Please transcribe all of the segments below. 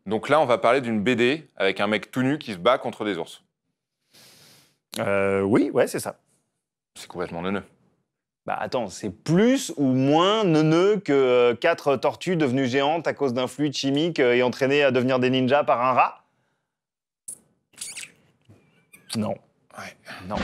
Donc là, on va parler d'une BD avec un mec tout nu qui se bat contre des ours. Oui, ouais, c'est ça. C'est complètement neuneux. Bah attends, c'est plus ou moins neuneux que 4 tortues devenues géantes à cause d'un fluide chimique et entraînées à devenir des ninjas par un rat? Non. Ouais. Non.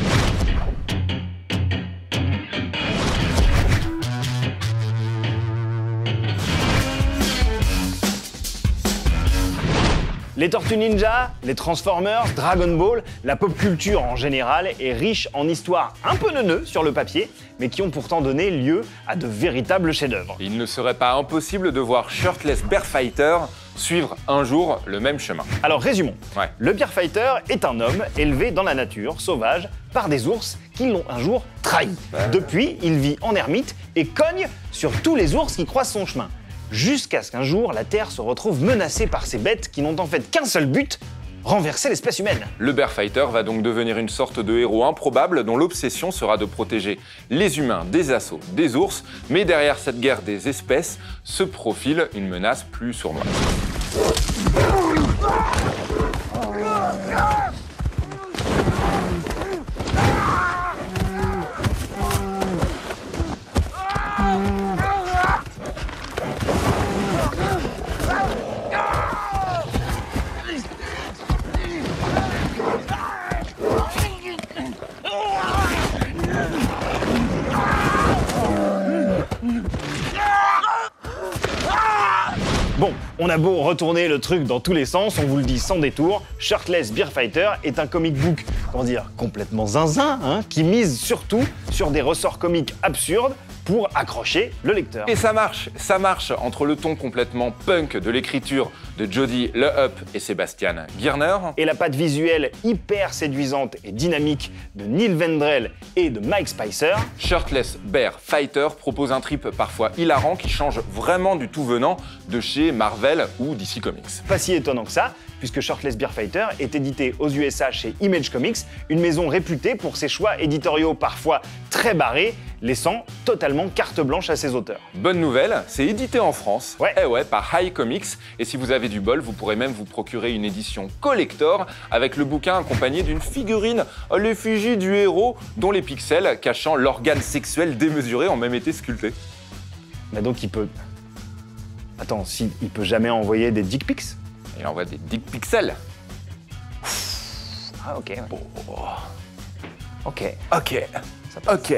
Les Tortues Ninja, les Transformers, Dragon Ball, la pop culture en général est riche en histoires un peu neuneux sur le papier, mais qui ont pourtant donné lieu à de véritables chefs-d'œuvre. Il ne serait pas impossible de voir Shirtless Bear Fighter suivre un jour le même chemin. Alors résumons. Ouais. Le Bear Fighter est un homme élevé dans la nature, sauvage, par des ours qui l'ont un jour trahi. Depuis, il vit en ermite et cogne sur tous les ours qui croisent son chemin. Jusqu'à ce qu'un jour, la Terre se retrouve menacée par ces bêtes qui n'ont en fait qu'un seul but, renverser l'espèce humaine. Le Bear Fighter va donc devenir une sorte de héros improbable dont l'obsession sera de protéger les humains des assauts des ours, mais derrière cette guerre des espèces se profile une menace plus sournoise. Bon, on a beau retourner le truc dans tous les sens, on vous le dit sans détour, Shirtless Bear Fighter est un comic book, comment dire, complètement zinzin, hein, qui mise surtout sur des ressorts comiques absurdes pour accrocher le lecteur. Et ça marche entre le ton complètement punk de l'écriture de Jody LeHupp et Sebastian Girner, et la patte visuelle hyper séduisante et dynamique de Neil Vendrell et de Mike Spicer. Shirtless Bear Fighter propose un trip parfois hilarant qui change vraiment du tout venant de chez Marvel ou DC Comics. Pas si étonnant que ça, puisque Shirtless Bear Fighter est édité aux USA chez Image Comics, une maison réputée pour ses choix éditoriaux parfois très barrés, laissant totalement carte blanche à ses auteurs. Bonne nouvelle, c'est édité en France, Ouais. par High Comics, et si vous avez du bol, vous pourrez même vous procurer une édition collector avec le bouquin accompagné d'une figurine à l'effigie du héros dont les pixels cachant l'organe sexuel démesuré ont même été sculptés. Mais donc il peut... Attends, si, il peut jamais envoyer des dick pics? Il envoie des dick pixels. Ah ok. Ouais. Oh. Ok. Ok. Ok.